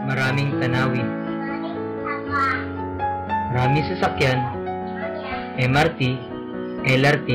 Maraming tanawin, maraming sasakyan, MRT, LRT,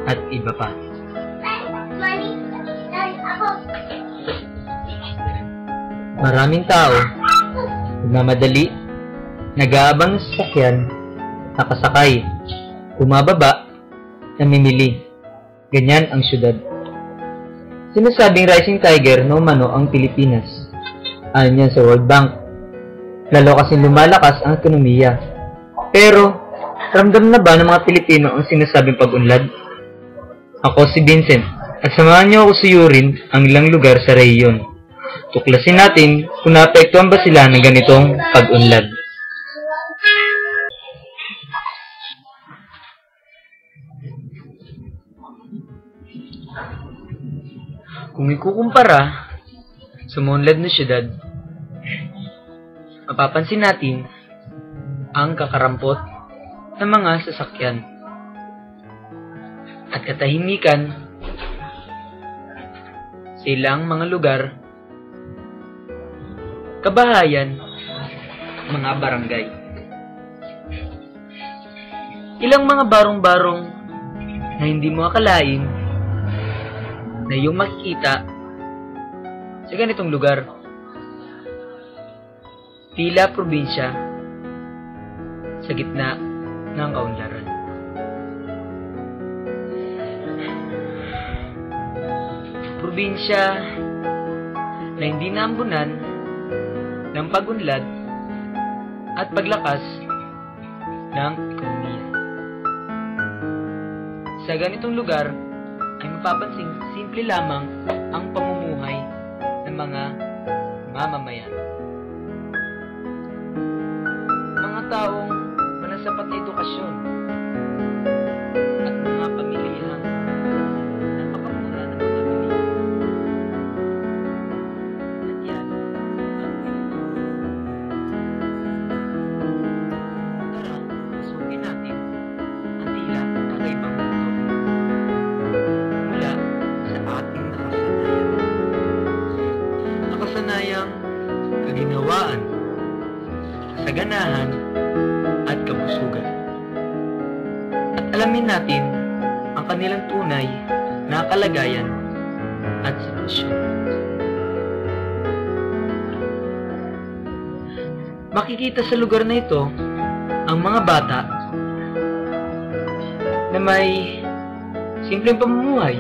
at iba pa. Maraming tao, nagmamadali, nag-aabang ng sasakyan, nakasakay, bumababa, namimili. Ganyan ang syudad. Sinasabing rising tiger na umano ang Pilipinas. Ayon yan sa World Bank. Lalo kasi lumalakas ang ekonomiya. Pero, ramdam na ba ng mga Pilipino ang sinasabing pag-unlad? Ako si Vincent, at samahan niyo ako suyurin ang ilang lugar sa rehiyon. Tuklasin natin kung naapektuhan ba sila ng ganitong pag-unlad. Kung ikukumpara sa umunlad na syudad, mapapansin natin ang kakarampot ng mga sasakyan at katahimikan sa ilang mga lugar, kabahayan, mga barangay. Ilang mga barong-barong na hindi mo akalain na iyong makikita sa ganitong lugar. Tila probinsya sa gitna ng kaunlaran. Probinsya na hindi naambunan ng pag-unlad at paglakas ng ekonomiya. Sa ganitong lugar ay mapapansing simple lamang ang pamumuhay ng mga mamamayan. Mga taong manasapat na edukasyon at mga pamilyang napakamura ng mga bilihin. At yan ang tara, pasukin natin ang tila kakaibang mundo mula sa ating nakasanayang kaginhawaan, kasaganahan, at kabusugan. At alamin natin ang kanilang tunay na kalagayan at sitwasyon. Makikita sa lugar na ito ang mga bata na may simpleng pamumuhay,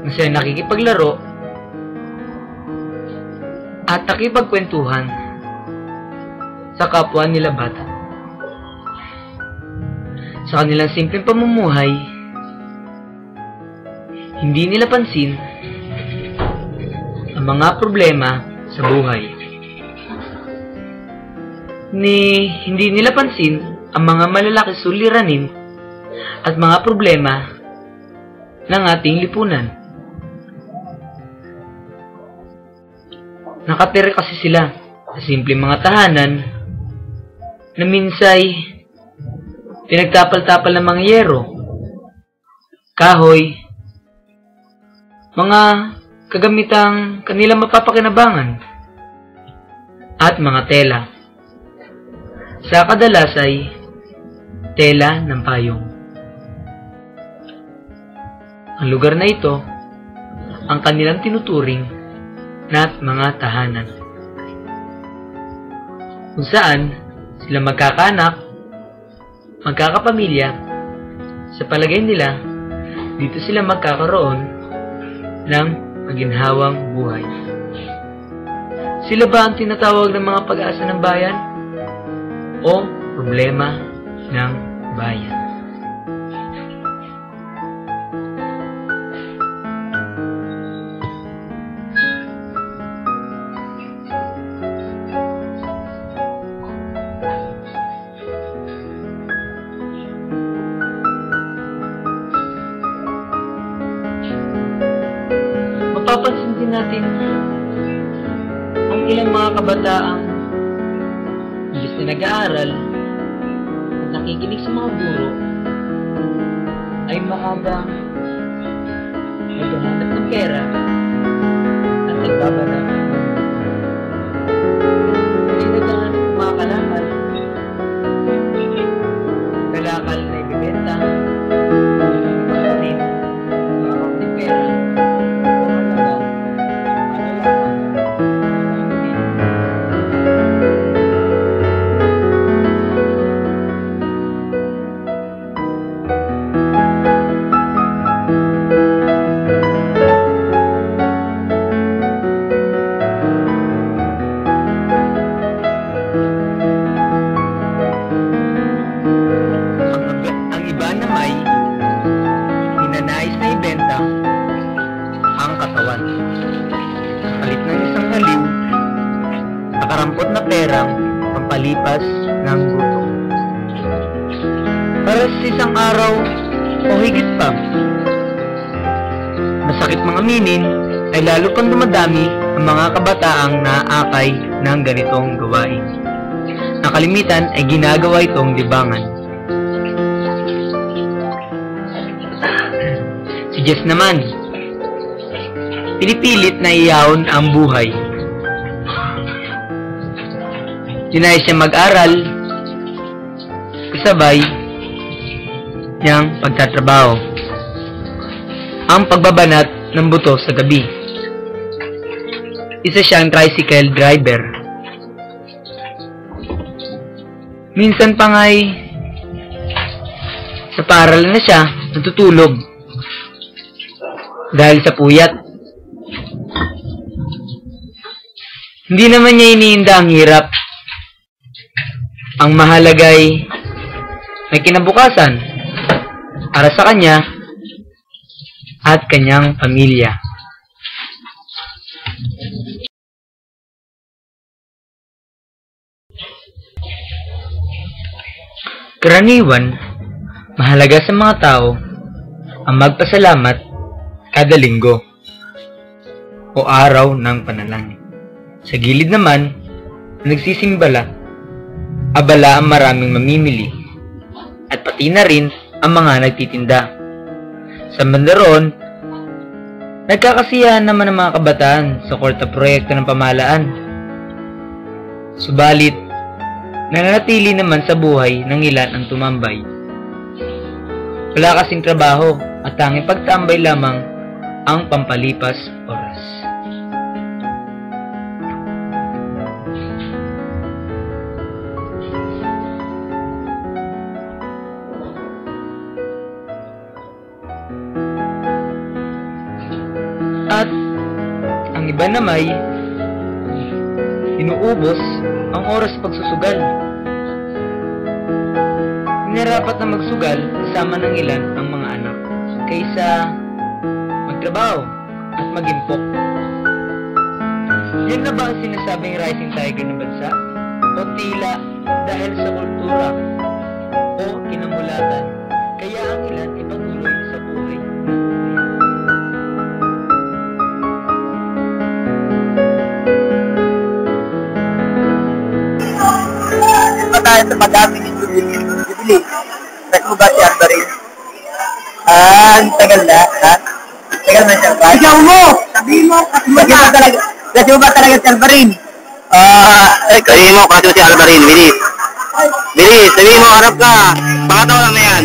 masaya nakikipaglaro at nakipagkwentuhan sa kapwa nila bata. Sa kanilang simpleng pamumuhay, hindi nila pansin ang mga problema sa buhay. Hindi nila pansin ang mga malalaki suliranin at mga problema ng ating lipunan. Nakatira kasi sila sa simpleng mga tahanan na minsay pinagtapal-tapal ng mga yero, kahoy, mga kagamitang kanilang mapapakinabangan, at mga tela. Sa kadalas ay tela ng payong. Ang lugar na ito ang kanilang tinuturing na mga tahanan, kung saan sila magkakaanak, magkakapamilya. Sa palagay nila, dito sila magkakaroon ng maginhawang buhay. Sila ba ang tinatawag ng mga pag-asa ng bayan o problema ng bayan? natin ang ilang mga kabataang imbis na nag-aaral at nakikinig sa mga guro ay mahabang naghahanap ng pera at nagbabanat ng ay naghahanap ng mga kalakal na ibibenta pagkanin mga kaunting pera o halaga kapalit ng isang haliw, nakarampot na perang pampalipas ng gutom. Para sa isang araw o higit pa, masakit mga aminin ay lalo pang dumadami ang mga kabataang naaakay ng ganitong gawain. Ang kalimitan ay ginagawa itong libangan. Si Jess naman, pinipilit na iyaon ang buhay. Dinay siya mag-aral, kasabay niyang pagtatrabaho. Ang pagbabanat ng buto sa gabi. Isa siyang tricycle driver. Minsan pa nga'y sa paaralan na siya natutulog dahil sa puyat. Hindi naman niya iniinda ang hirap. Ang mahalagay may kinabukasan para sa kanya at kanyang pamilya. Karaniwan, mahalaga sa mga tao ang magpasalamat kada linggo o araw ng panalangin. Sa gilid naman, nagsisimbala, abala ang maraming mamimili at pati na rin ang mga nagtitinda. Sa banda roon, nagkakasiyahan naman ang mga kabataan sa kwarta proyekto ng pamahalaan. Subalit, nananatili naman sa buhay ng ilan ang tumambay. Wala kasing trabaho at tanging pagtambay lamang ang pampalipas oras. At ang iba namay inuubos ang oras pagsusugal. Hinarapat na magsugal kasama ng ilan ang mga anak kaysa magtrabaho at magimpok. Yan na ba ang sinasabing rising tiger ng bansa? O tila dahil sa kultura o kinamulatan kaya ang ilan ay patuloy sa buhay? Tayo sa madami ni Jubilee. Kasi mo ba si Alvarin? Ang tagal na, ha? Tagal na si Alvarin? Ikaw mo! Sabihin mo! Kasi mo ba talaga si Alvarin? Sabihin mo kasi si Alvarin, bilis. Bilis, sabihin mo, harap ka. Pakataw lang na yan.